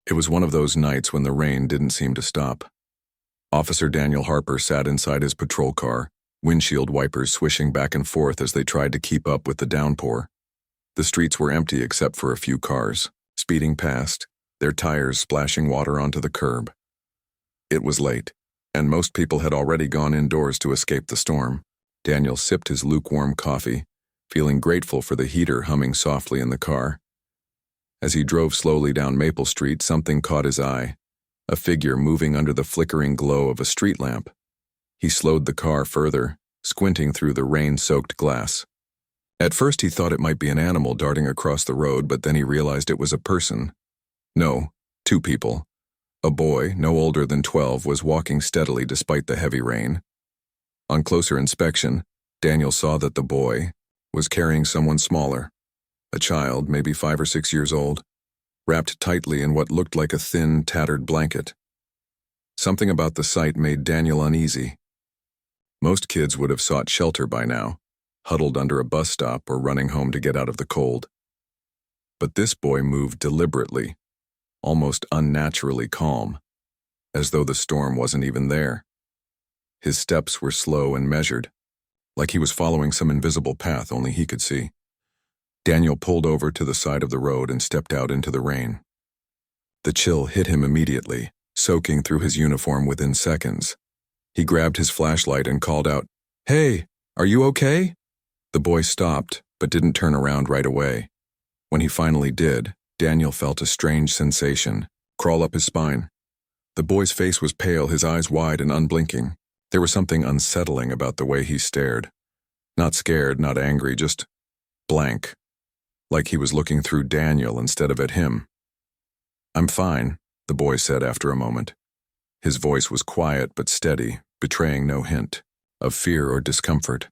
It was one of those nights when the rain didn't seem to stop. Officer Daniel Harper sat inside his patrol car, windshield wipers swishing back and forth as they tried to keep up with the downpour. The streets were empty except for a few cars, speeding past, their tires splashing water onto the curb. It was late, and most people had already gone indoors to escape the storm. Daniel sipped his lukewarm coffee, feeling grateful for the heater humming softly in the car. As he drove slowly down Maple Street, something caught his eye, a figure moving under the flickering glow of a street lamp. He slowed the car further, squinting through the rain-soaked glass. At first he thought it might be an animal darting across the road, but then he realized it was a person. No, two people. A boy, no older than 12, was walking steadily despite the heavy rain. On closer inspection, Daniel saw that the boy was carrying someone smaller, a child, maybe 5 or 6 years old, wrapped tightly in what looked like a thin, tattered blanket. Something about the sight made Daniel uneasy. Most kids would have sought shelter by now, huddled under a bus stop or running home to get out of the cold. But this boy moved deliberately, almost unnaturally calm, as though the storm wasn't even there. His steps were slow and measured, like he was following some invisible path only he could see. Daniel pulled over to the side of the road and stepped out into the rain. The chill hit him immediately, soaking through his uniform within seconds. He grabbed his flashlight and called out, "Hey, are you okay?" The boy stopped, but didn't turn around right away. When he finally did, Daniel felt a strange sensation crawl up his spine. The boy's face was pale, his eyes wide and unblinking. There was something unsettling about the way he stared. Not scared, not angry, just blank. Like he was looking through Daniel instead of at him. "I'm fine," the boy said after a moment. His voice was quiet but steady, betraying no hint of fear or discomfort.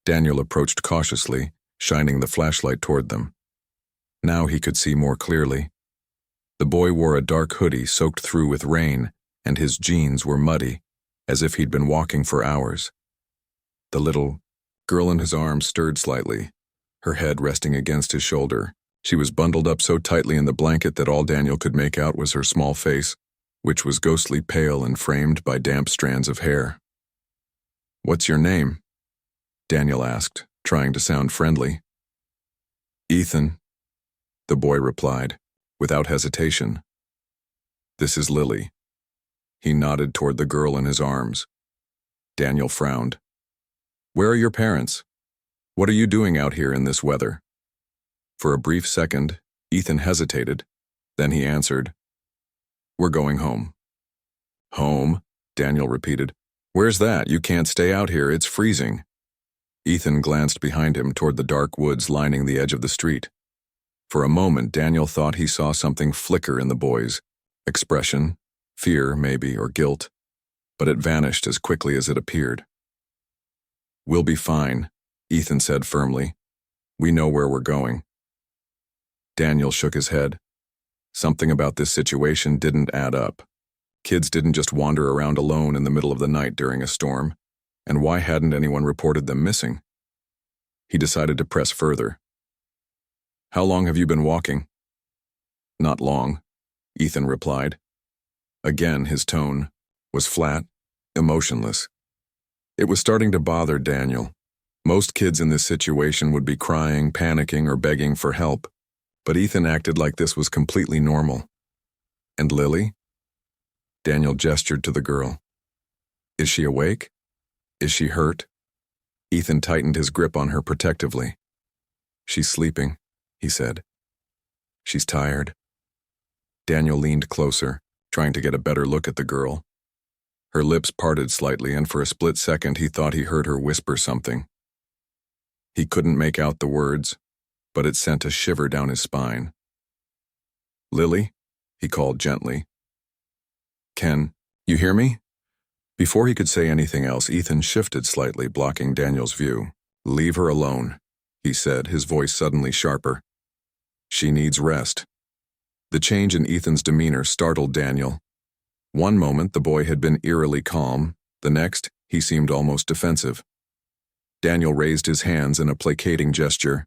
Daniel approached cautiously, shining the flashlight toward them. Now he could see more clearly. The boy wore a dark hoodie soaked through with rain, and his jeans were muddy, as if he'd been walking for hours. The little girl in his arms stirred slightly, her head resting against his shoulder. She was bundled up so tightly in the blanket that all Daniel could make out was her small face, which was ghostly pale and framed by damp strands of hair. "What's your name?" Daniel asked, trying to sound friendly. "Ethan," the boy replied, without hesitation. "This is Lily." He nodded toward the girl in his arms. Daniel frowned. "Where are your parents? What are you doing out here in this weather?" For a brief second, Ethan hesitated. Then he answered, "We're going home." "Home?" Daniel repeated. "Where's that? You can't stay out here, it's freezing." Ethan glanced behind him toward the dark woods lining the edge of the street. For a moment, Daniel thought he saw something flicker in the boy's expression, fear maybe, or guilt, but it vanished as quickly as it appeared. "We'll be fine," Ethan said firmly. "We know where we're going." Daniel shook his head. Something about this situation didn't add up. Kids didn't just wander around alone in the middle of the night during a storm, and why hadn't anyone reported them missing? He decided to press further. "How long have you been walking?" "Not long," Ethan replied. Again, his tone was flat, emotionless. It was starting to bother Daniel. Most kids in this situation would be crying, panicking, or begging for help, but Ethan acted like this was completely normal. "And Lily?" Daniel gestured to the girl. "Is she awake? Is she hurt?" Ethan tightened his grip on her protectively. "She's sleeping," he said. "She's tired." Daniel leaned closer, trying to get a better look at the girl. Her lips parted slightly, and for a split second he thought he heard her whisper something. He couldn't make out the words, but it sent a shiver down his spine. "Lily?" he called gently. "Can you hear me?" Before he could say anything else, Ethan shifted slightly, blocking Daniel's view. "Leave her alone," he said, his voice suddenly sharper. "She needs rest." The change in Ethan's demeanor startled Daniel. One moment the boy had been eerily calm, the next he seemed almost defensive. Daniel raised his hands in a placating gesture.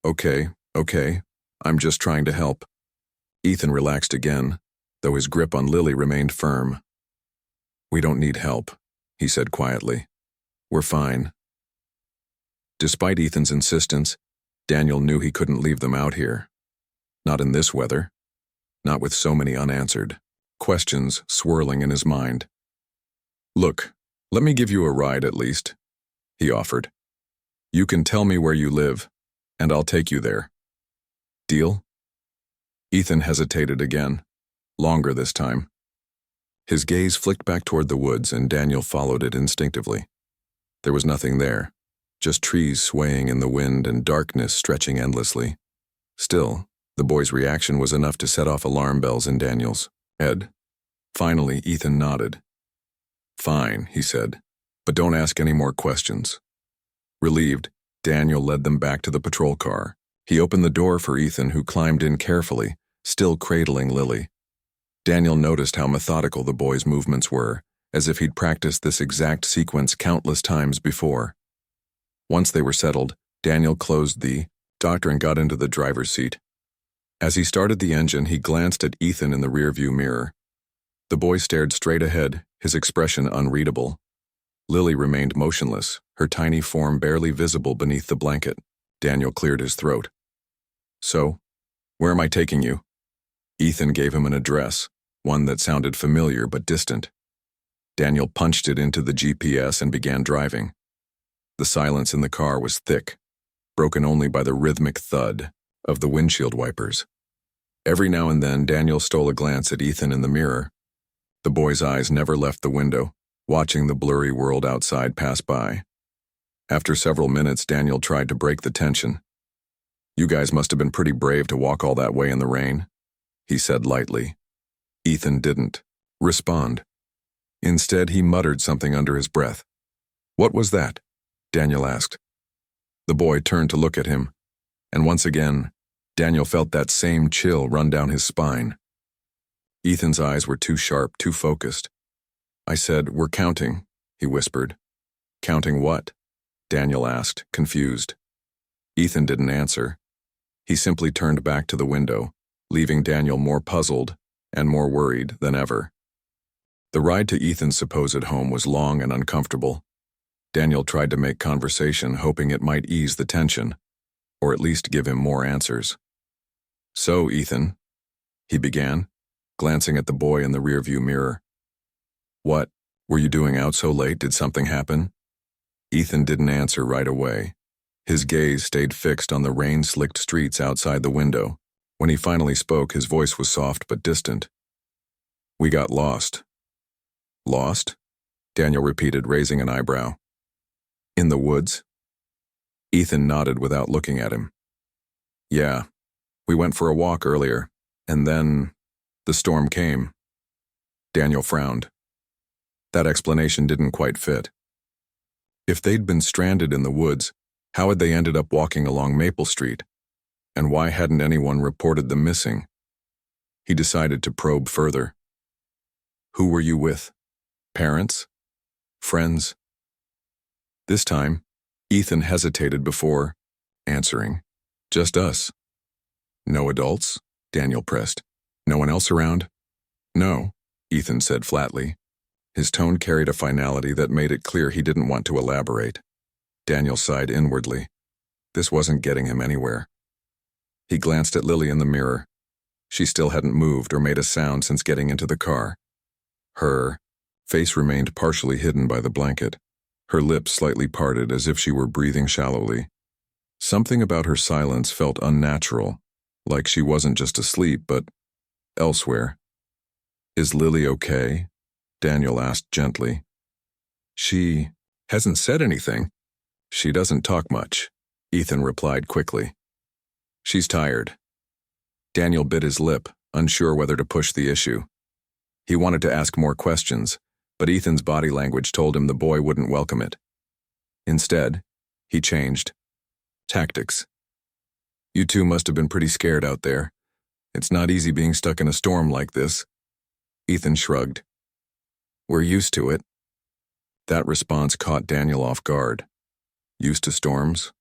Okay, I'm just trying to help." Ethan relaxed again, though his grip on Lily remained firm. "We don't need help," he said quietly. "We're fine." Despite Ethan's insistence, Daniel knew he couldn't leave them out here. Not in this weather. Not with so many unanswered questions swirling in his mind. "Look, let me give you a ride at least," he offered. "You can tell me where you live, and I'll take you there. Deal?" Ethan hesitated again, longer this time. His gaze flicked back toward the woods, and Daniel followed it instinctively. There was nothing there, just trees swaying in the wind and darkness stretching endlessly. Still, the boy's reaction was enough to set off alarm bells in Daniel's head. Finally, Ethan nodded. "Fine," he said, "but don't ask any more questions." Relieved, Daniel led them back to the patrol car. He opened the door for Ethan, who climbed in carefully, still cradling Lily. Daniel noticed how methodical the boy's movements were, as if he'd practiced this exact sequence countless times before. Once they were settled, Daniel closed the doctor and got into the driver's seat. As he started the engine, he glanced at Ethan in the rearview mirror. The boy stared straight ahead, his expression unreadable. Lily remained motionless, her tiny form barely visible beneath the blanket. Daniel cleared his throat. "So, where am I taking you?" Ethan gave him an address, one that sounded familiar but distant. Daniel punched it into the GPS and began driving. The silence in the car was thick, broken only by the rhythmic thud of the windshield wipers. Every now and then, Daniel stole a glance at Ethan in the mirror. The boy's eyes never left the window, watching the blurry world outside pass by. After several minutes, Daniel tried to break the tension. "You guys must have been pretty brave to walk all that way in the rain," he said lightly. Ethan didn't respond. Instead, he muttered something under his breath. "What was that?" Daniel asked. The boy turned to look at him, and once again, Daniel felt that same chill run down his spine. Ethan's eyes were too sharp, too focused. "I said, we're counting," he whispered. "Counting what?" Daniel asked, confused. Ethan didn't answer. He simply turned back to the window, leaving Daniel more puzzled and more worried than ever. The ride to Ethan's supposed home was long and uncomfortable. Daniel tried to make conversation, hoping it might ease the tension, or at least give him more answers. "So, Ethan," he began, glancing at the boy in the rearview mirror. "What were you doing out so late? Did something happen?" Ethan didn't answer right away. His gaze stayed fixed on the rain-slicked streets outside the window. When he finally spoke, his voice was soft but distant. "We got lost." "Lost?" Daniel repeated, raising an eyebrow. "In the woods?" Ethan nodded without looking at him. "Yeah, we went for a walk earlier, and then the storm came." Daniel frowned. That explanation didn't quite fit. If they'd been stranded in the woods, how had they ended up walking along Maple Street? And why hadn't anyone reported them missing? He decided to probe further. "Who were you with? Parents? Friends?" This time, Ethan hesitated before answering. "Just us." "No adults?" Daniel pressed. "No one else around?" "No," Ethan said flatly. His tone carried a finality that made it clear he didn't want to elaborate. Daniel sighed inwardly. This wasn't getting him anywhere. He glanced at Lily in the mirror. She still hadn't moved or made a sound since getting into the car. Her face remained partially hidden by the blanket, her lips slightly parted as if she were breathing shallowly. Something about her silence felt unnatural, like she wasn't just asleep, but elsewhere. "Is Lily okay?" Daniel asked gently. "She hasn't said anything. She doesn't talk much," Ethan replied quickly. "She's tired." Daniel bit his lip, unsure whether to push the issue. He wanted to ask more questions, but Ethan's body language told him the boy wouldn't welcome it. Instead, he changed tactics. "You two must have been pretty scared out there. It's not easy being stuck in a storm like this." Ethan shrugged. "We're used to it." That response caught Daniel off guard. Used to storms?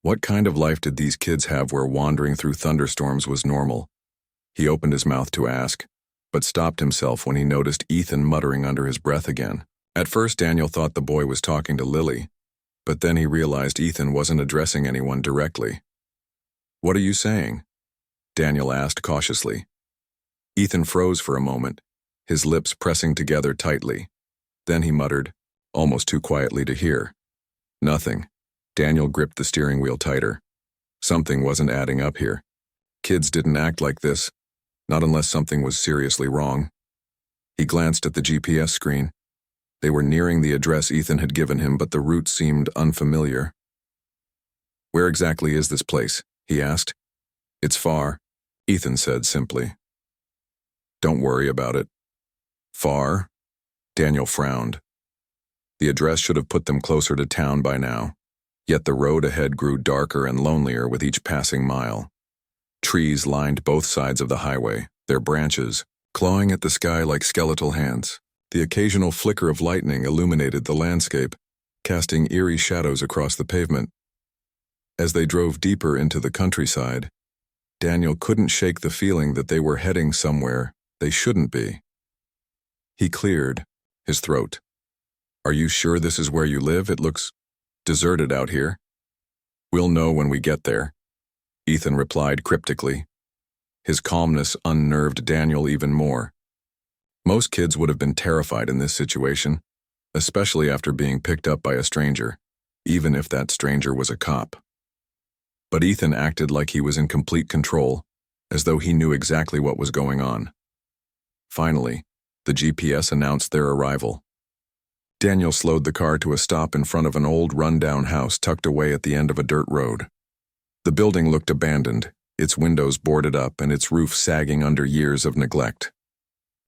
What kind of life did these kids have where wandering through thunderstorms was normal? He opened his mouth to ask, but stopped himself when he noticed Ethan muttering under his breath again. At first, Daniel thought the boy was talking to Lily, but then he realized Ethan wasn't addressing anyone directly. "What are you saying?" Daniel asked cautiously. Ethan froze for a moment, his lips pressing together tightly. Then he muttered, almost too quietly to hear. "Nothing." Daniel gripped the steering wheel tighter. Something wasn't adding up here. Kids didn't act like this, not unless something was seriously wrong. He glanced at the GPS screen. They were nearing the address Ethan had given him, but the route seemed unfamiliar. "Where exactly is this place?" he asked. "It's far," Ethan said simply. "Don't worry about it." "Far?" Daniel frowned. The address should have put them closer to town by now, yet the road ahead grew darker and lonelier with each passing mile. Trees lined both sides of the highway, their branches clawing at the sky like skeletal hands. The occasional flicker of lightning illuminated the landscape, casting eerie shadows across the pavement. As they drove deeper into the countryside, Daniel couldn't shake the feeling that they were heading somewhere they shouldn't be. He cleared his throat. "Are you sure this is where you live? It looks deserted out here." "We'll know when we get there," Ethan replied cryptically. His calmness unnerved Daniel even more. Most kids would have been terrified in this situation, especially after being picked up by a stranger, even if that stranger was a cop. But Ethan acted like he was in complete control, as though he knew exactly what was going on. Finally, the GPS announced their arrival. Daniel slowed the car to a stop in front of an old run-down house tucked away at the end of a dirt road. The building looked abandoned, its windows boarded up and its roof sagging under years of neglect.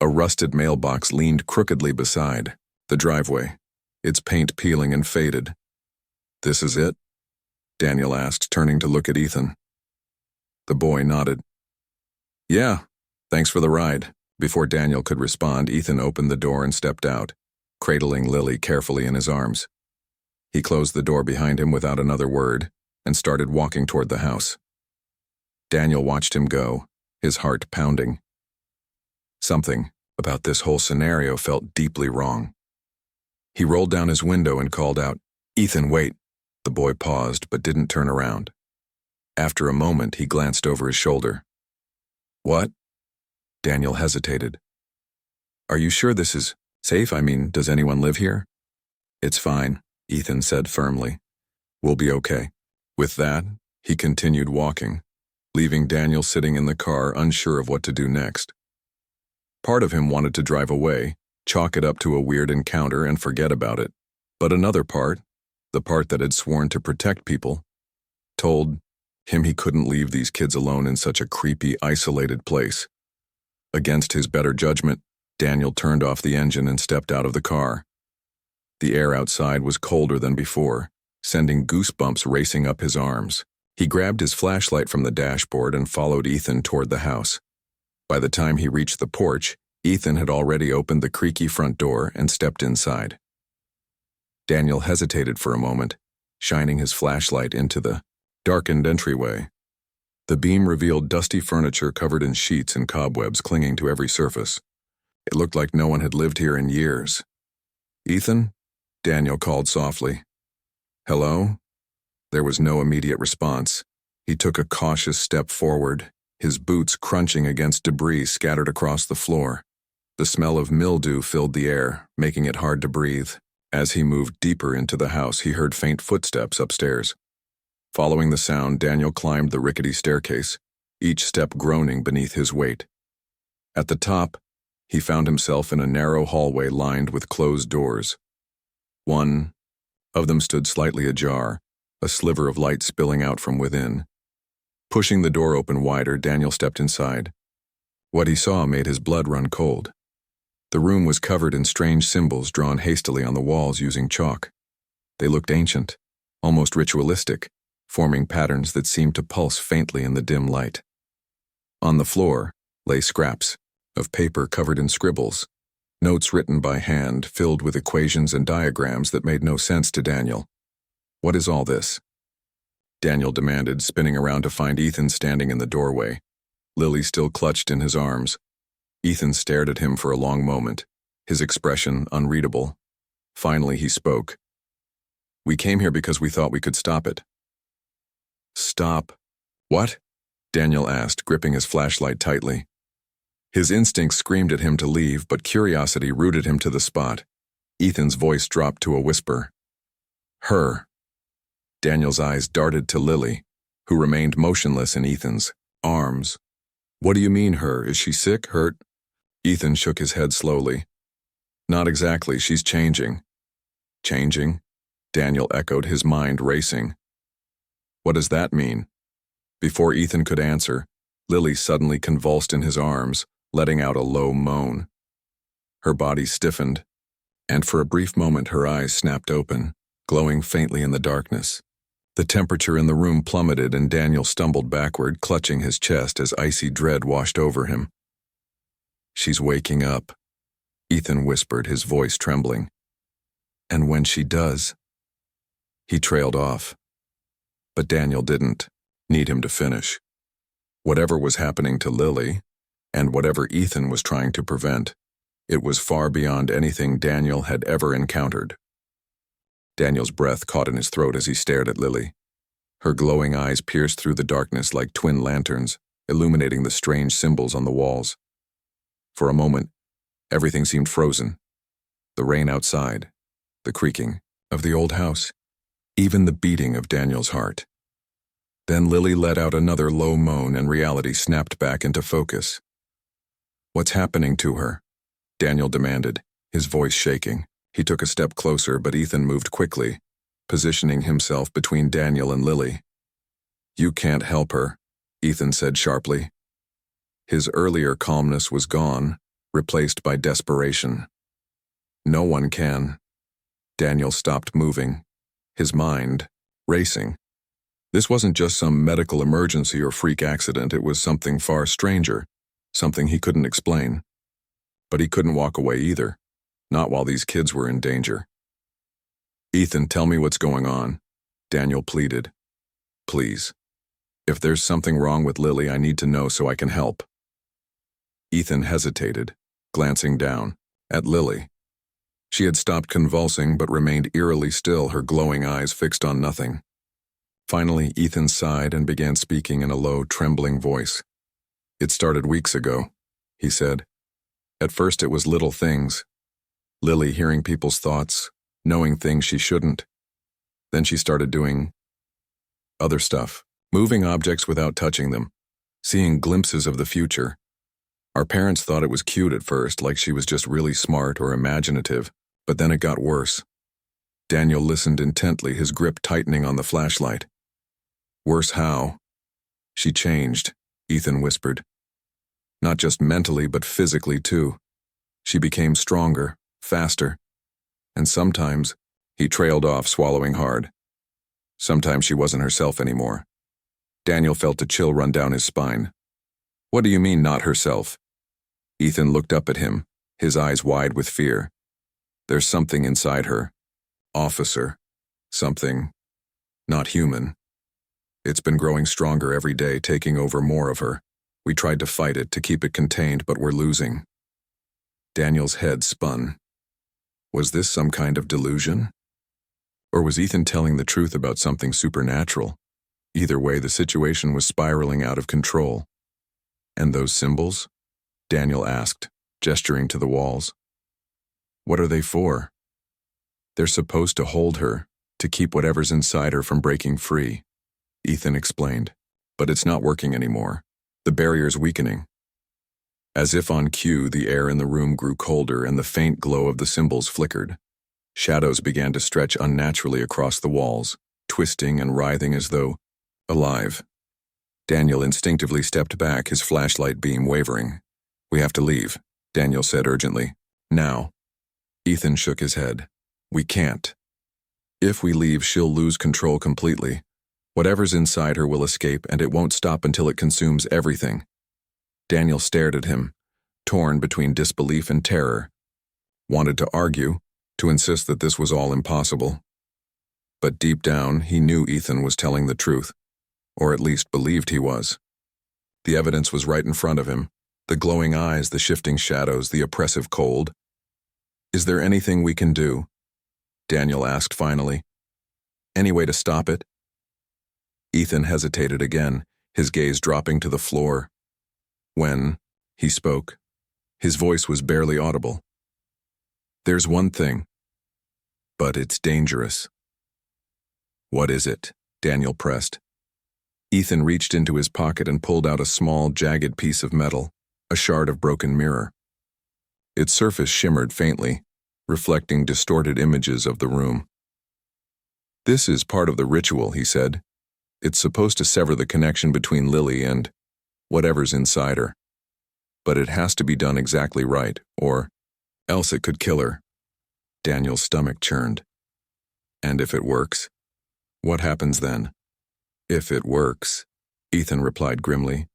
A rusted mailbox leaned crookedly beside the driveway, its paint peeling and faded. "This is it?" Daniel asked, turning to look at Ethan. The boy nodded. "Yeah, thanks for the ride." Before Daniel could respond, Ethan opened the door and stepped out, cradling Lily carefully in his arms. He closed the door behind him without another word and started walking toward the house. Daniel watched him go, his heart pounding. Something about this whole scenario felt deeply wrong. He rolled down his window and called out, "Ethan, wait." The boy paused but didn't turn around. After a moment, he glanced over his shoulder. "What?" Daniel hesitated. "Are you sure this is safe? I mean, does anyone live here?" "It's fine," Ethan said firmly. "We'll be okay." With that, he continued walking, leaving Daniel sitting in the car unsure of what to do next. Part of him wanted to drive away, chalk it up to a weird encounter and forget about it. But another part, the part that had sworn to protect people, told him he couldn't leave these kids alone in such a creepy, isolated place. Against his better judgment, Daniel turned off the engine and stepped out of the car. The air outside was colder than before, sending goosebumps racing up his arms. He grabbed his flashlight from the dashboard and followed Ethan toward the house. By the time he reached the porch, Ethan had already opened the creaky front door and stepped inside. Daniel hesitated for a moment, shining his flashlight into the darkened entryway. The beam revealed dusty furniture covered in sheets and cobwebs clinging to every surface. It looked like no one had lived here in years. "Ethan?" Daniel called softly. "Hello?" There was no immediate response. He took a cautious step forward, his boots crunching against debris scattered across the floor. The smell of mildew filled the air, making it hard to breathe. As he moved deeper into the house, he heard faint footsteps upstairs. Following the sound, Daniel climbed the rickety staircase, each step groaning beneath his weight. At the top, he found himself in a narrow hallway lined with closed doors. One of them stood slightly ajar, a sliver of light spilling out from within. Pushing the door open wider, Daniel stepped inside. What he saw made his blood run cold. The room was covered in strange symbols drawn hastily on the walls using chalk. They looked ancient, almost ritualistic, forming patterns that seemed to pulse faintly in the dim light. On the floor lay scraps of paper covered in scribbles, notes written by hand filled with equations and diagrams that made no sense to Daniel. "What is all this?" Daniel demanded, spinning around to find Ethan standing in the doorway. Lily still clutched in his arms. Ethan stared at him for a long moment, his expression unreadable. Finally, he spoke. "We came here because we thought we could stop it." "Stop? What?" Daniel asked, gripping his flashlight tightly. His instincts screamed at him to leave, but curiosity rooted him to the spot. Ethan's voice dropped to a whisper. "Her." Daniel's eyes darted to Lily, who remained motionless in Ethan's arms. "What do you mean, her? Is she sick, hurt?" Ethan shook his head slowly. "Not exactly, she's changing." "Changing?" Daniel echoed, his mind racing. "What does that mean?" Before Ethan could answer, Lily suddenly convulsed in his arms, letting out a low moan. Her body stiffened, and for a brief moment her eyes snapped open, glowing faintly in the darkness. The temperature in the room plummeted and Daniel stumbled backward, clutching his chest as icy dread washed over him. "She's waking up," Ethan whispered, his voice trembling. "And when she does..." He trailed off. But Daniel didn't need him to finish. Whatever was happening to Lily, and whatever Ethan was trying to prevent, it was far beyond anything Daniel had ever encountered. Daniel's breath caught in his throat as he stared at Lily. Her glowing eyes pierced through the darkness like twin lanterns, illuminating the strange symbols on the walls. For a moment, everything seemed frozen. The rain outside, the creaking of the old house, even the beating of Daniel's heart. Then Lily let out another low moan and reality snapped back into focus. "What's happening to her?" Daniel demanded, his voice shaking. He took a step closer, but Ethan moved quickly, positioning himself between Daniel and Lily. "You can't help her," Ethan said sharply. His earlier calmness was gone, replaced by desperation. "No one can." Daniel stopped moving, his mind racing. This wasn't just some medical emergency or freak accident, it was something far stranger, something he couldn't explain. But he couldn't walk away either, not while these kids were in danger. "Ethan, tell me what's going on," Daniel pleaded. "Please. If there's something wrong with Lily, I need to know so I can help." Ethan hesitated, glancing down at Lily. She had stopped convulsing but remained eerily still, her glowing eyes fixed on nothing. Finally, Ethan sighed and began speaking in a low, trembling voice. "It started weeks ago," he said. "At first it was little things. Lily hearing people's thoughts, knowing things she shouldn't. Then she started doing other stuff, moving objects without touching them, seeing glimpses of the future. Our parents thought it was cute at first, like she was just really smart or imaginative, but then it got worse." Daniel listened intently, his grip tightening on the flashlight. "Worse how?" "She changed," Ethan whispered. "Not just mentally, but physically too. She became stronger, faster. And sometimes," he trailed off, swallowing hard. "Sometimes she wasn't herself anymore." Daniel felt a chill run down his spine. "What do you mean, not herself?" Ethan looked up at him, his eyes wide with fear. "There's something inside her. Officer. Something. Not human. It's been growing stronger every day, taking over more of her. We tried to fight it, to keep it contained, but we're losing." Daniel's head spun. Was this some kind of delusion? Or was Ethan telling the truth about something supernatural? Either way, the situation was spiraling out of control. "And those symbols?" Daniel asked, gesturing to the walls. "What are they for?" "They're supposed to hold her, to keep whatever's inside her from breaking free," Ethan explained. "But it's not working anymore. The barrier's weakening." As if on cue, the air in the room grew colder and the faint glow of the symbols flickered. Shadows began to stretch unnaturally across the walls, twisting and writhing as though alive. Daniel instinctively stepped back, his flashlight beam wavering. "We have to leave," Daniel said urgently. "Now." Ethan shook his head. "We can't. If we leave, she'll lose control completely. Whatever's inside her will escape, and it won't stop until it consumes everything." Daniel stared at him, torn between disbelief and terror. Wanted to argue, to insist that this was all impossible. But deep down, he knew Ethan was telling the truth, or at least believed he was. The evidence was right in front of him. The glowing eyes, the shifting shadows, the oppressive cold. "Is there anything we can do?" Daniel asked finally. "Any way to stop it?" Ethan hesitated again, his gaze dropping to the floor. When he spoke, his voice was barely audible. "There's one thing, but it's dangerous." "What is it?" Daniel pressed. Ethan reached into his pocket and pulled out a small, jagged piece of metal, a shard of broken mirror. Its surface shimmered faintly, reflecting distorted images of the room. "This is part of the ritual," he said. "It's supposed to sever the connection between Lily and whatever's inside her. But it has to be done exactly right, or else it could kill her." Daniel's stomach churned. "And if it works? What happens then?" "If it works," Ethan replied grimly,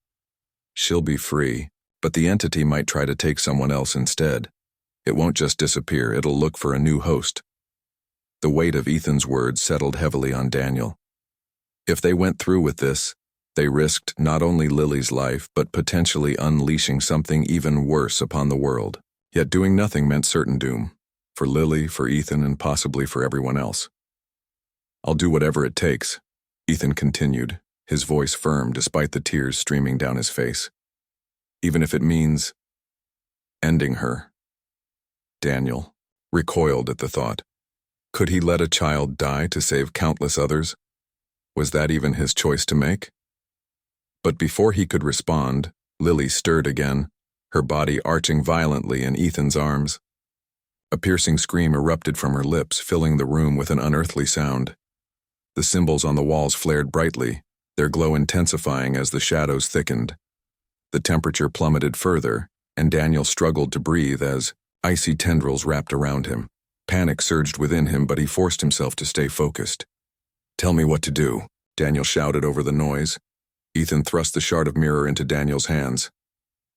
"she'll be free, but the entity might try to take someone else instead. It won't just disappear, it'll look for a new host." The weight of Ethan's words settled heavily on Daniel. If they went through with this, they risked not only Lily's life, but potentially unleashing something even worse upon the world. Yet doing nothing meant certain doom. For Lily, for Ethan, and possibly for everyone else. "I'll do whatever it takes," Ethan continued, his voice firm despite the tears streaming down his face. "Even if it means ending her." Daniel recoiled at the thought. Could he let a child die to save countless others? Was that even his choice to make? But before he could respond, Lily stirred again, her body arching violently in Ethan's arms. A piercing scream erupted from her lips, filling the room with an unearthly sound. The symbols on the walls flared brightly, their glow intensifying as the shadows thickened. The temperature plummeted further, and Daniel struggled to breathe as icy tendrils wrapped around him. Panic surged within him, but he forced himself to stay focused. "Tell me what to do," Daniel shouted over the noise. Ethan thrust the shard of mirror into Daniel's hands.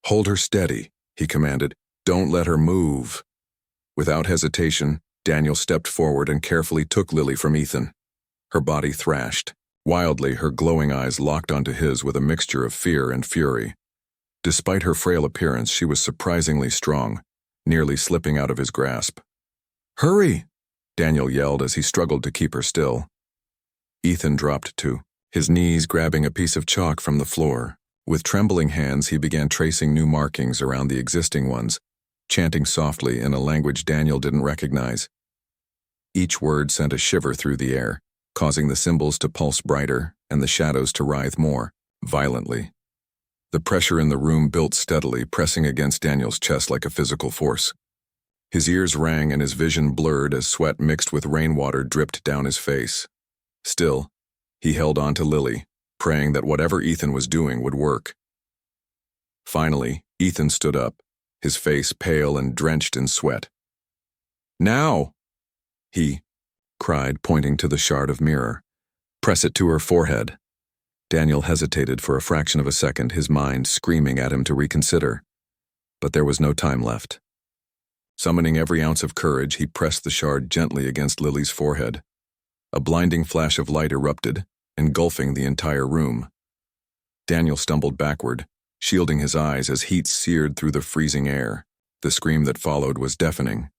"Hold her steady," he commanded. "Don't let her move." Without hesitation, Daniel stepped forward and carefully took Lily from Ethan. Her body thrashed. Wildly, her glowing eyes locked onto his with a mixture of fear and fury. Despite her frail appearance, she was surprisingly strong, nearly slipping out of his grasp. "Hurry!" Daniel yelled as he struggled to keep her still. Ethan dropped to his knees, grabbing a piece of chalk from the floor. With trembling hands, he began tracing new markings around the existing ones, chanting softly in a language Daniel didn't recognize. Each word sent a shiver through the air, causing the symbols to pulse brighter and the shadows to writhe more violently. The pressure in the room built steadily, pressing against Daniel's chest like a physical force. His ears rang and his vision blurred as sweat mixed with rainwater dripped down his face. Still, he held on to Lily, praying that whatever Ethan was doing would work. Finally, Ethan stood up, his face pale and drenched in sweat. "Now!" he cried, pointing to the shard of mirror. "Press it to her forehead." Daniel hesitated for a fraction of a second, his mind screaming at him to reconsider. But there was no time left. Summoning every ounce of courage, he pressed the shard gently against Lily's forehead. A blinding flash of light erupted, engulfing the entire room. Daniel stumbled backward, shielding his eyes as heat seared through the freezing air. The scream that followed was deafening,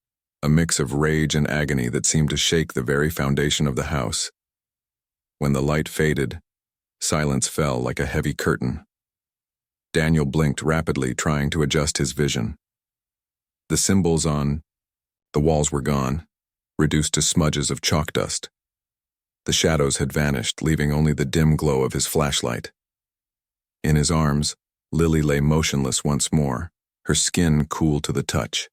a mix of rage and agony that seemed to shake the very foundation of the house. When the light faded, silence fell like a heavy curtain. Daniel blinked rapidly, trying to adjust his vision. The symbols on the walls were gone, reduced to smudges of chalk dust. The shadows had vanished, leaving only the dim glow of his flashlight. In his arms, Lily lay motionless once more, her skin cool to the touch.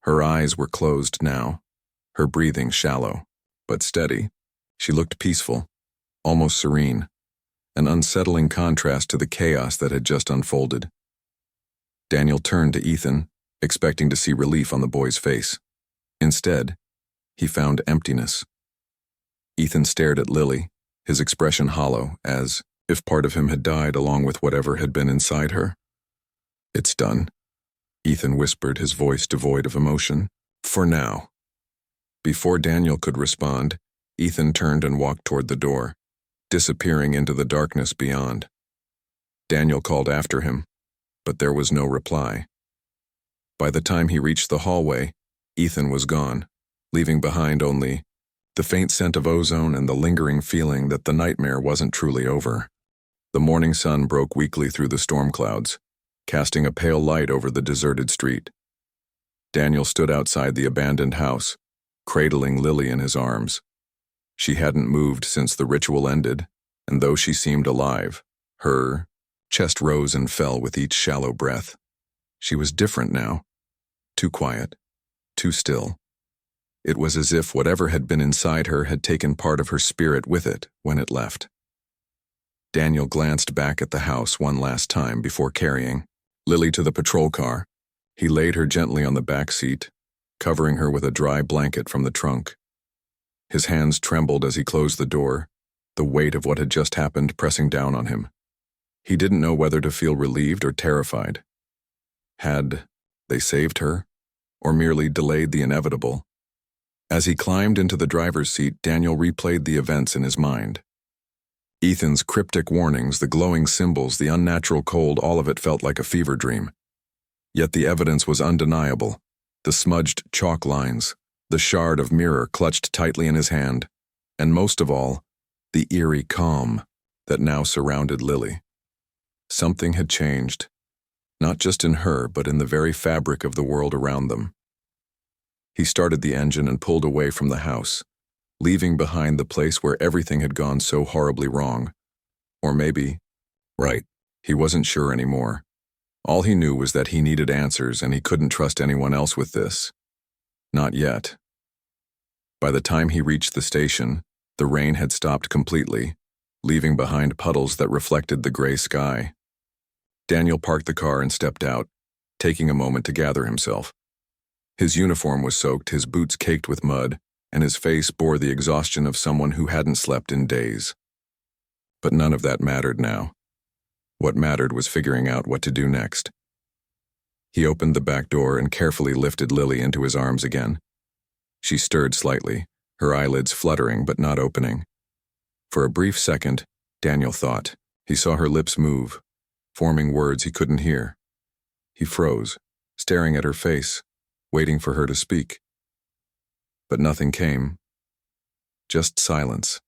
Her eyes were closed now, her breathing shallow, but steady. She looked peaceful, almost serene, an unsettling contrast to the chaos that had just unfolded. Daniel turned to Ethan, expecting to see relief on the boy's face. Instead, he found emptiness. Ethan stared at Lily, his expression hollow, as if part of him had died along with whatever had been inside her. "It's done," Ethan whispered, his voice devoid of emotion. "For now." Before Daniel could respond, Ethan turned and walked toward the door, disappearing into the darkness beyond. Daniel called after him, but there was no reply. By the time he reached the hallway, Ethan was gone, leaving behind only the faint scent of ozone and the lingering feeling that the nightmare wasn't truly over. The morning sun broke weakly through the storm clouds, casting a pale light over the deserted street. Daniel stood outside the abandoned house, cradling Lily in his arms. She hadn't moved since the ritual ended, and though she seemed alive, her chest rose and fell with each shallow breath. She was different now. Too quiet, too still. It was as if whatever had been inside her had taken part of her spirit with it when it left. Daniel glanced back at the house one last time before carrying Lily to the patrol car. He laid her gently on the back seat, covering her with a dry blanket from the trunk. His hands trembled as he closed the door, the weight of what had just happened pressing down on him. He didn't know whether to feel relieved or terrified. Had they saved her, or merely delayed the inevitable? As he climbed into the driver's seat, Daniel replayed the events in his mind. Ethan's cryptic warnings, the glowing symbols, the unnatural cold, all of it felt like a fever dream. Yet the evidence was undeniable. The smudged chalk lines, the shard of mirror clutched tightly in his hand, and most of all, the eerie calm that now surrounded Lily. Something had changed, not just in her, but in the very fabric of the world around them. He started the engine and pulled away from the house, leaving behind the place where everything had gone so horribly wrong. Or maybe, right, he wasn't sure anymore. All he knew was that he needed answers and he couldn't trust anyone else with this. Not yet. By the time he reached the station, the rain had stopped completely, leaving behind puddles that reflected the gray sky. Daniel parked the car and stepped out, taking a moment to gather himself. His uniform was soaked, his boots caked with mud, and his face bore the exhaustion of someone who hadn't slept in days. But none of that mattered now. What mattered was figuring out what to do next. He opened the back door and carefully lifted Lily into his arms again. She stirred slightly, her eyelids fluttering but not opening. For a brief second, Daniel thought. He saw her lips move, forming words he couldn't hear. He froze, staring at her face, waiting for her to speak. But nothing came. Just silence.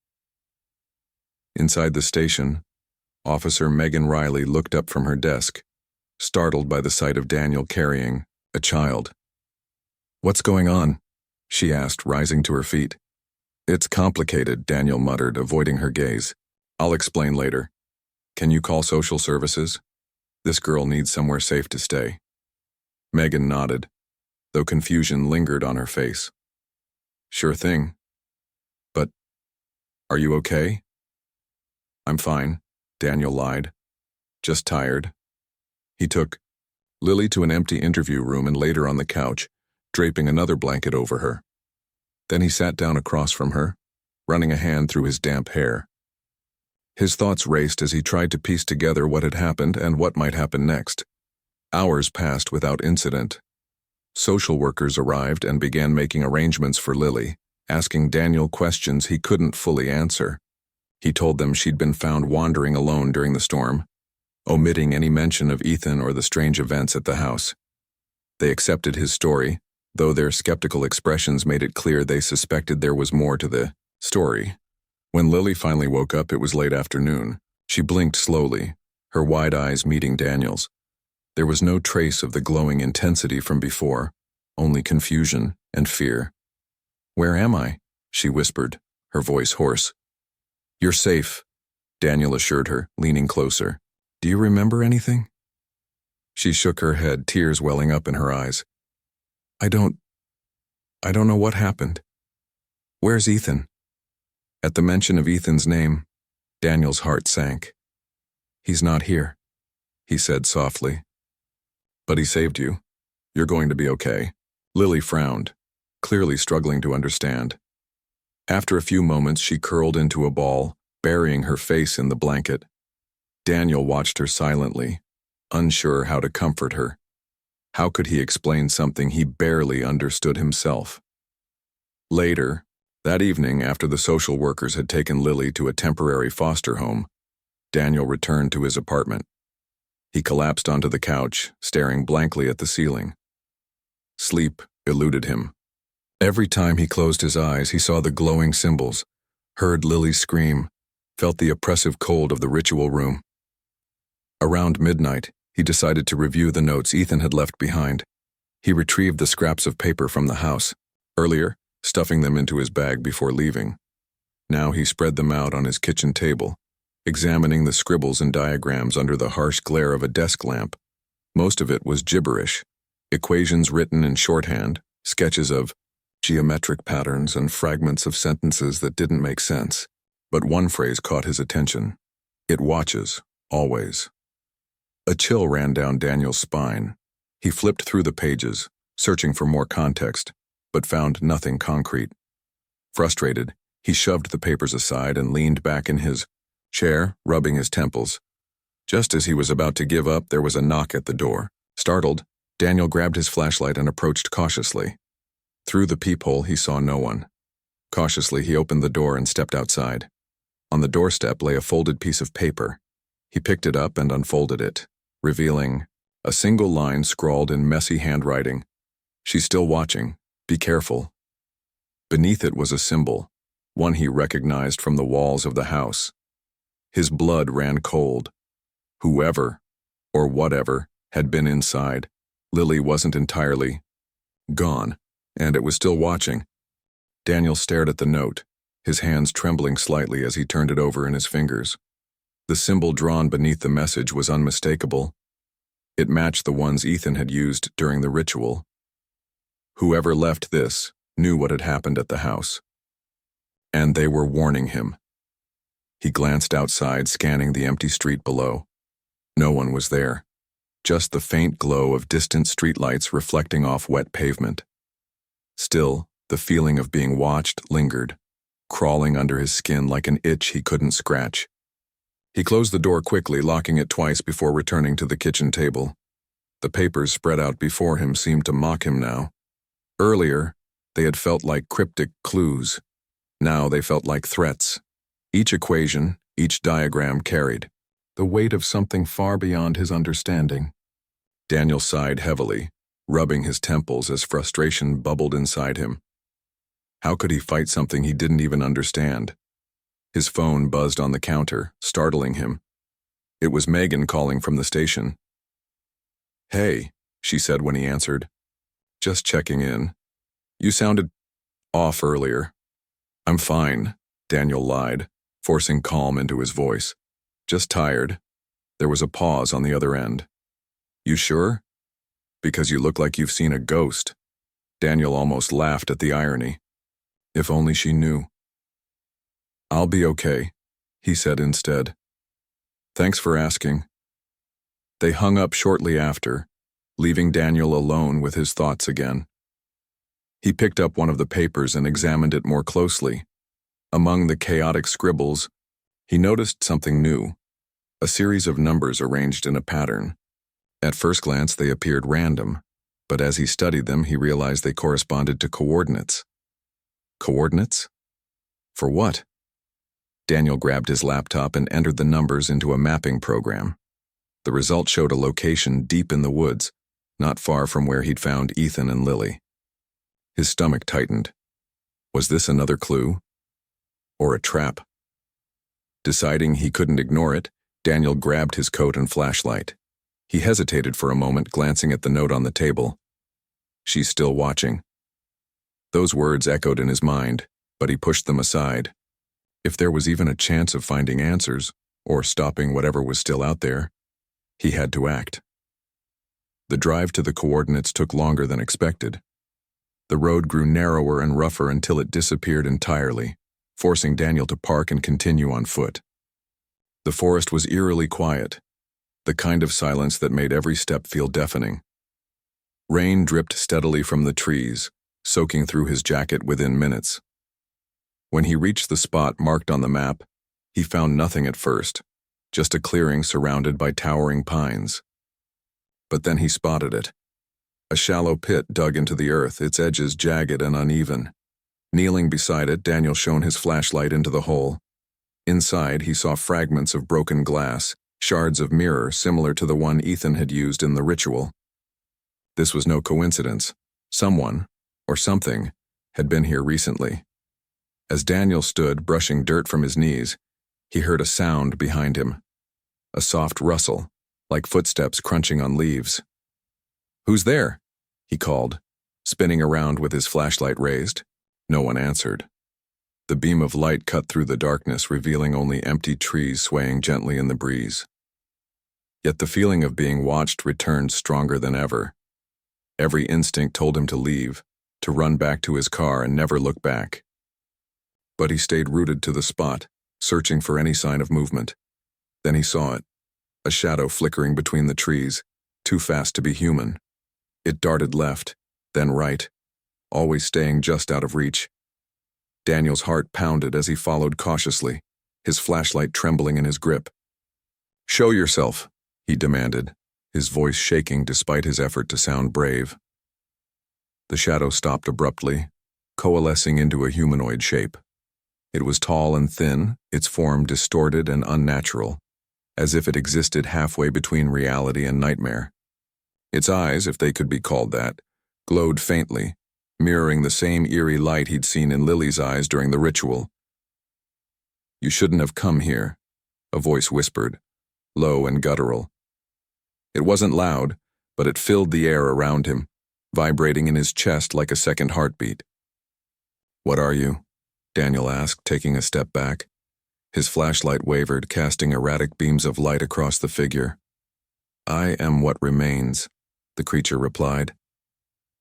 Inside the station, Officer Megan Riley looked up from her desk, startled by the sight of Daniel carrying a child. "What's going on?" she asked, rising to her feet. "It's complicated," Daniel muttered, avoiding her gaze. "I'll explain later. Can you call social services? This girl needs somewhere safe to stay." Megan nodded, though confusion lingered on her face. "Sure thing. But, are you okay?" "I'm fine," Daniel lied. "Just tired." He took Lily to an empty interview room and laid her on the couch, draping another blanket over her. Then he sat down across from her, running a hand through his damp hair. His thoughts raced as he tried to piece together what had happened and what might happen next. Hours passed without incident. Social workers arrived and began making arrangements for Lily, asking Daniel questions he couldn't fully answer. He told them she'd been found wandering alone during the storm, omitting any mention of Ethan or the strange events at the house. They accepted his story, though their skeptical expressions made it clear they suspected there was more to the story. When Lily finally woke up, it was late afternoon. She blinked slowly, her wide eyes meeting Daniel's. There was no trace of the glowing intensity from before, only confusion and fear. "Where am I?" she whispered, her voice hoarse. "You're safe," Daniel assured her, leaning closer. "Do you remember anything?" She shook her head, tears welling up in her eyes. I don't know what happened. Where's Ethan?" At the mention of Ethan's name, Daniel's heart sank. "He's not here," he said softly. "But he saved you. You're going to be okay." Lily frowned, clearly struggling to understand. After a few moments, she curled into a ball, burying her face in the blanket. Daniel watched her silently, unsure how to comfort her. How could he explain something he barely understood himself? Later, that evening, after the social workers had taken Lily to a temporary foster home, Daniel returned to his apartment. He collapsed onto the couch, staring blankly at the ceiling. Sleep eluded him. Every time he closed his eyes, he saw the glowing symbols, heard Lily's scream, felt the oppressive cold of the ritual room. Around midnight, he decided to review the notes Ethan had left behind. He retrieved the scraps of paper from the house, earlier stuffing them into his bag before leaving. Now he spread them out on his kitchen table, examining the scribbles and diagrams under the harsh glare of a desk lamp. Most of it was gibberish, equations written in shorthand, sketches of geometric patterns and fragments of sentences that didn't make sense. But one phrase caught his attention. It watches, always. A chill ran down Daniel's spine. He flipped through the pages, searching for more context, but found nothing concrete. Frustrated, he shoved the papers aside and leaned back in his chair, rubbing his temples. Just as he was about to give up, there was a knock at the door. Startled, Daniel grabbed his flashlight and approached cautiously. Through the peephole, he saw no one. Cautiously, he opened the door and stepped outside. On the doorstep lay a folded piece of paper. He picked it up and unfolded it, revealing a single line scrawled in messy handwriting. "She's still watching. Be careful." Beneath it was a symbol, one he recognized from the walls of the house. His blood ran cold. Whoever, or whatever, had been inside, Lily wasn't entirely gone, and it was still watching. Daniel stared at the note, his hands trembling slightly as he turned it over in his fingers. The symbol drawn beneath the message was unmistakable. It matched the ones Ethan had used during the ritual. Whoever left this knew what had happened at the house. And they were warning him. He glanced outside, scanning the empty street below. No one was there, just the faint glow of distant streetlights reflecting off wet pavement. Still, the feeling of being watched lingered, crawling under his skin like an itch he couldn't scratch. He closed the door quickly, locking it twice before returning to the kitchen table. The papers spread out before him seemed to mock him now. Earlier, they had felt like cryptic clues. Now they felt like threats. Each equation, each diagram carried the weight of something far beyond his understanding. Daniel sighed heavily, rubbing his temples as frustration bubbled inside him. How could he fight something he didn't even understand? His phone buzzed on the counter, startling him. It was Megan calling from the station. "Hey," she said when he answered. "Just checking in. You sounded off earlier." "I'm fine," Daniel lied, forcing calm into his voice. "Just tired." There was a pause on the other end. "You sure? Because you look like you've seen a ghost." Daniel almost laughed at the irony. If only she knew. "I'll be okay," he said instead. "Thanks for asking." They hung up shortly after, leaving Daniel alone with his thoughts again. He picked up one of the papers and examined it more closely. Among the chaotic scribbles, he noticed something new, a series of numbers arranged in a pattern. At first glance, they appeared random, but as he studied them, he realized they corresponded to coordinates. Coordinates? For what? Daniel grabbed his laptop and entered the numbers into a mapping program. The result showed a location deep in the woods, not far from where he'd found Ethan and Lily. His stomach tightened. Was this another clue? Or a trap? Deciding he couldn't ignore it, Daniel grabbed his coat and flashlight. He hesitated for a moment, glancing at the note on the table. "She's still watching." Those words echoed in his mind, but he pushed them aside. If there was even a chance of finding answers, or stopping whatever was still out there, he had to act. The drive to the coordinates took longer than expected. The road grew narrower and rougher until it disappeared entirely, forcing Daniel to park and continue on foot. The forest was eerily quiet, the kind of silence that made every step feel deafening. Rain dripped steadily from the trees, soaking through his jacket within minutes. When he reached the spot marked on the map, he found nothing at first, just a clearing surrounded by towering pines. But then he spotted it. A shallow pit dug into the earth, its edges jagged and uneven. Kneeling beside it, Daniel shone his flashlight into the hole. Inside, he saw fragments of broken glass, shards of mirror similar to the one Ethan had used in the ritual. This was no coincidence. Someone, or something, had been here recently. As Daniel stood, brushing dirt from his knees, he heard a sound behind him. A soft rustle, like footsteps crunching on leaves. "Who's there?" he called, spinning around with his flashlight raised. No one answered. The beam of light cut through the darkness, revealing only empty trees swaying gently in the breeze. Yet the feeling of being watched returned stronger than ever. Every instinct told him to leave, to run back to his car and never look back. But he stayed rooted to the spot, searching for any sign of movement. Then he saw it, a shadow flickering between the trees, too fast to be human. It darted left, then right, always staying just out of reach. Daniel's heart pounded as he followed cautiously, his flashlight trembling in his grip. "Show yourself," he demanded, his voice shaking despite his effort to sound brave. The shadow stopped abruptly, coalescing into a humanoid shape. It was tall and thin, its form distorted and unnatural, as if it existed halfway between reality and nightmare. Its eyes, if they could be called that, glowed faintly, mirroring the same eerie light he'd seen in Lily's eyes during the ritual. "You shouldn't have come here," a voice whispered, low and guttural. It wasn't loud, but it filled the air around him, vibrating in his chest like a second heartbeat. "What are you?" Daniel asked, taking a step back. His flashlight wavered, casting erratic beams of light across the figure. "I am what remains," the creature replied.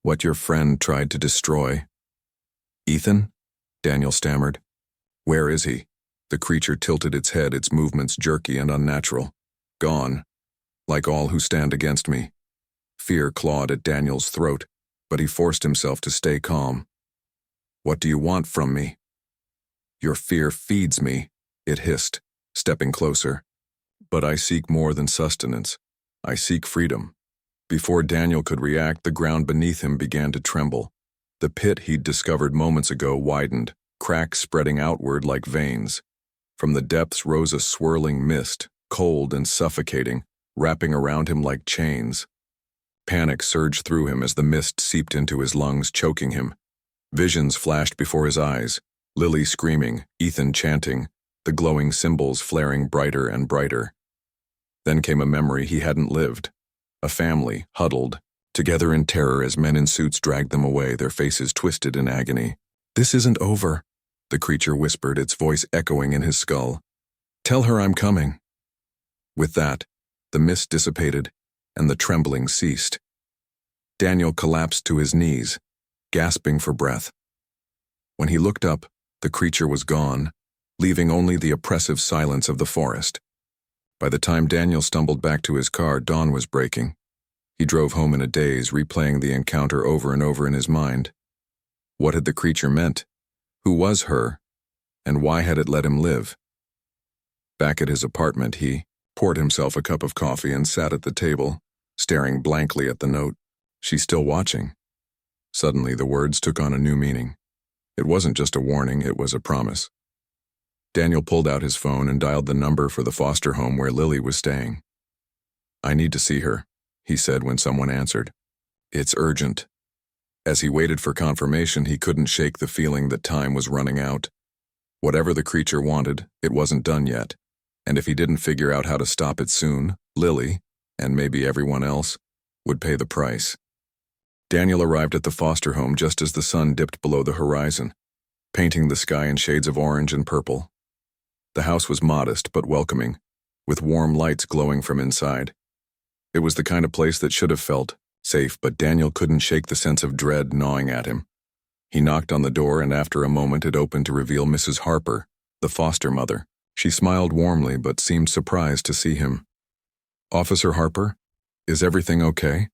"What your friend tried to destroy." "Ethan?" Daniel stammered. "Where is he?" The creature tilted its head, its movements jerky and unnatural. "Gone. Like all who stand against me." Fear clawed at Daniel's throat, but he forced himself to stay calm. "What do you want from me?" "Your fear feeds me," it hissed, stepping closer. "But I seek more than sustenance. I seek freedom." Before Daniel could react, the ground beneath him began to tremble. The pit he'd discovered moments ago widened, cracks spreading outward like veins. From the depths rose a swirling mist, cold and suffocating, wrapping around him like chains. Panic surged through him as the mist seeped into his lungs, choking him. Visions flashed before his eyes, Lily screaming, Ethan chanting, the glowing symbols flaring brighter and brighter. Then came a memory he hadn't lived. A family, huddled, together in terror as men in suits dragged them away, their faces twisted in agony. "This isn't over," the creature whispered, its voice echoing in his skull. "Tell her I'm coming." With that, the mist dissipated, and the trembling ceased. Daniel collapsed to his knees, gasping for breath. When he looked up, the creature was gone, leaving only the oppressive silence of the forest. By the time Daniel stumbled back to his car, dawn was breaking. He drove home in a daze, replaying the encounter over and over in his mind. What had the creature meant? Who was her? And why had it let him live? Back at his apartment, he poured himself a cup of coffee and sat at the table, staring blankly at the note. "She's still watching." Suddenly, the words took on a new meaning. It wasn't just a warning, it was a promise. Daniel pulled out his phone and dialed the number for the foster home where Lily was staying. "I need to see her," he said when someone answered. "It's urgent." As he waited for confirmation, he couldn't shake the feeling that time was running out. Whatever the creature wanted, it wasn't done yet, and if he didn't figure out how to stop it soon, Lily, and maybe everyone else, would pay the price. Daniel arrived at the foster home just as the sun dipped below the horizon, painting the sky in shades of orange and purple. The house was modest but welcoming, with warm lights glowing from inside. It was the kind of place that should have felt safe, but Daniel couldn't shake the sense of dread gnawing at him. He knocked on the door, and after a moment it opened to reveal Mrs. Harper, the foster mother. She smiled warmly but seemed surprised to see him. "Officer Harper, is everything okay?"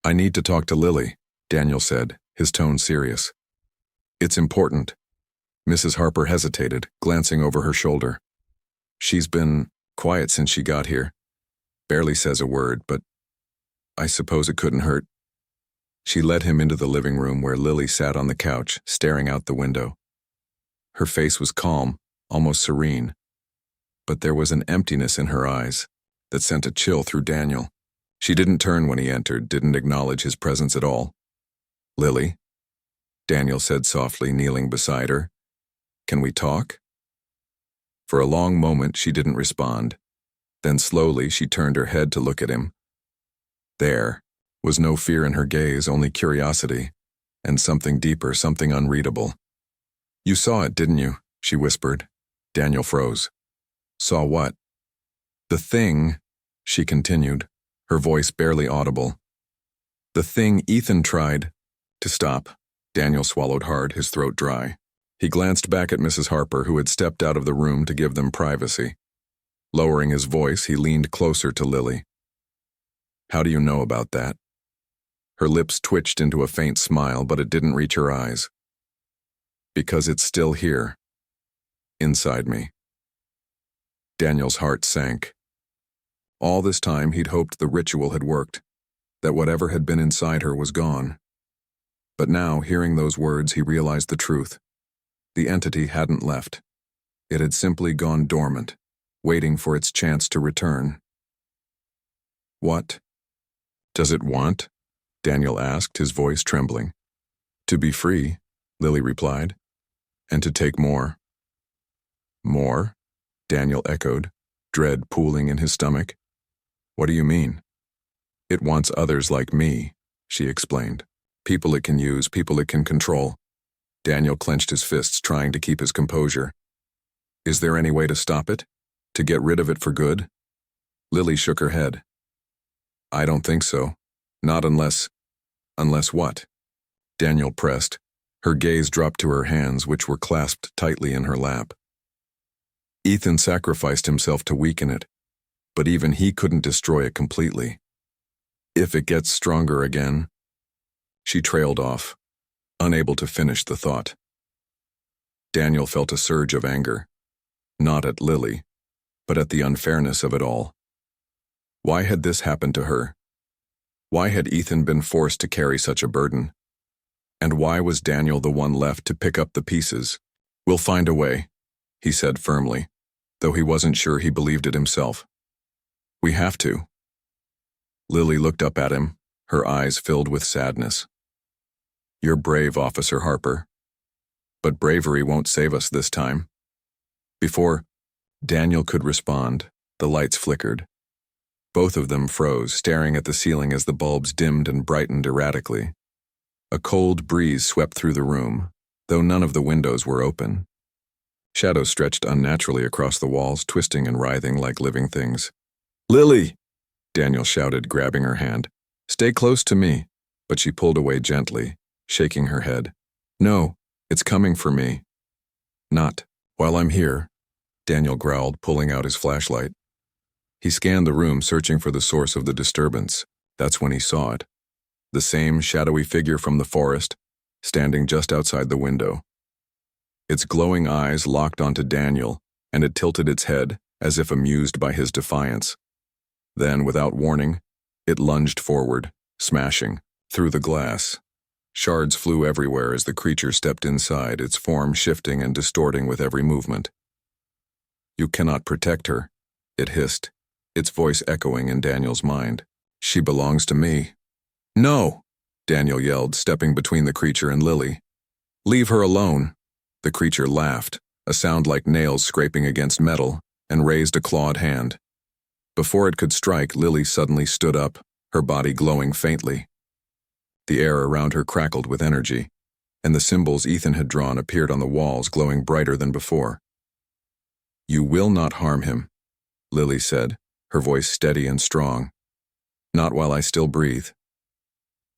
"I need to talk to Lily," Daniel said, his tone serious. "It's important." Mrs. Harper hesitated, glancing over her shoulder. "She's been quiet since she got here. Barely says a word, but I suppose it couldn't hurt." She led him into the living room where Lily sat on the couch, staring out the window. Her face was calm, almost serene. but there was an emptiness in her eyes that sent a chill through Daniel. She didn't turn when he entered, didn't acknowledge his presence at all. "Lily," Daniel said softly, kneeling beside her. "Can we talk?" For a long moment she didn't respond. Then slowly she turned her head to look at him. There was no fear in her gaze, only curiosity, and something deeper, something unreadable. "You saw it, didn't you?" she whispered. Daniel froze. "Saw what?" "The thing," she continued, her voice barely audible. "The thing Ethan tried to stop." Daniel swallowed hard, his throat dry. He glanced back at Mrs. Harper, who had stepped out of the room to give them privacy. Lowering his voice, he leaned closer to Lily. "How do you know about that?" Her lips twitched into a faint smile, but it didn't reach her eyes. "Because it's still here. Inside me." Daniel's heart sank. All this time he'd hoped the ritual had worked, that whatever had been inside her was gone. But now, hearing those words, he realized the truth. The entity hadn't left. It had simply gone dormant, waiting for its chance to return. "What does it want?" Daniel asked, his voice trembling. "To be free," Lily replied, "and to take more." "More?" Daniel echoed, dread pooling in his stomach. "What do you mean?" "It wants others like me," she explained. "People it can use, people it can control." Daniel clenched his fists, trying to keep his composure. "Is there any way to stop it? To get rid of it for good?" Lily shook her head. "I don't think so. Not unless..." "Unless what?" Daniel pressed. Her gaze dropped to her hands, which were clasped tightly in her lap. "Ethan sacrificed himself to weaken it, but even he couldn't destroy it completely. If it gets stronger again..." She trailed off, unable to finish the thought. Daniel felt a surge of anger, not at Lily, but at the unfairness of it all. Why had this happened to her? Why had Ethan been forced to carry such a burden? And why was Daniel the one left to pick up the pieces? "We'll find a way," he said firmly, though he wasn't sure he believed it himself. "We have to." Lily looked up at him, her eyes filled with sadness. "You're brave, Officer Harper. But bravery won't save us this time." Before Daniel could respond, the lights flickered. Both of them froze, staring at the ceiling as the bulbs dimmed and brightened erratically. A cold breeze swept through the room, though none of the windows were open. Shadows stretched unnaturally across the walls, twisting and writhing like living things. "Lily!" Daniel shouted, grabbing her hand. "Stay close to me." But she pulled away gently, shaking her head. "No, it's coming for me." "Not while I'm here," Daniel growled, pulling out his flashlight. He scanned the room, searching for the source of the disturbance. That's when he saw it. The same shadowy figure from the forest, standing just outside the window. Its glowing eyes locked onto Daniel, and it tilted its head, as if amused by his defiance. Then, without warning, it lunged forward, smashing through the glass. Shards flew everywhere as the creature stepped inside, its form shifting and distorting with every movement. "You cannot protect her," it hissed, its voice echoing in Daniel's mind. "She belongs to me." "No!" Daniel yelled, stepping between the creature and Lily. "Leave her alone." The creature laughed, a sound like nails scraping against metal, and raised a clawed hand. Before it could strike, Lily suddenly stood up, her body glowing faintly. The air around her crackled with energy, and the symbols Ethan had drawn appeared on the walls, glowing brighter than before. "You will not harm him," Lily said, her voice steady and strong. "Not while I still breathe."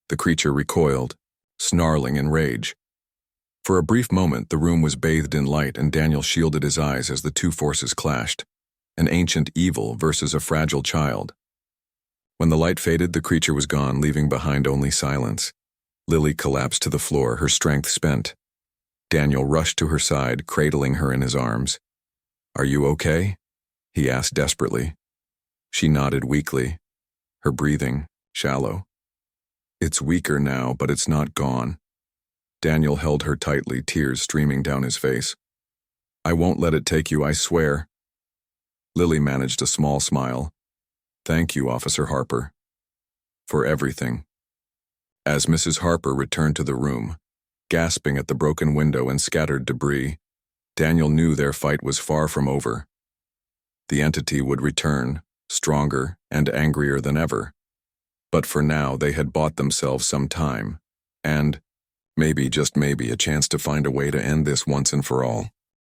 The creature recoiled, snarling in rage. For a brief moment, the room was bathed in light, and Daniel shielded his eyes as the two forces clashed, an ancient evil versus a fragile child. When the light faded, the creature was gone, leaving behind only silence. Lily collapsed to the floor, her strength spent. Daniel rushed to her side, cradling her in his arms. "Are you okay?" he asked desperately. She nodded weakly, her breathing shallow. "It's weaker now, but it's not gone." Daniel held her tightly, tears streaming down his face. "I won't let it take you, I swear." Lily managed a small smile. Thank you, Officer Harper. For everything. As Mrs. Harper returned to the room, gasping at the broken window and scattered debris, Daniel knew their fight was far from over. The entity would return, stronger and angrier than ever. But for now, they had bought themselves some time, and, maybe, just maybe, a chance to find a way to end this once and for all.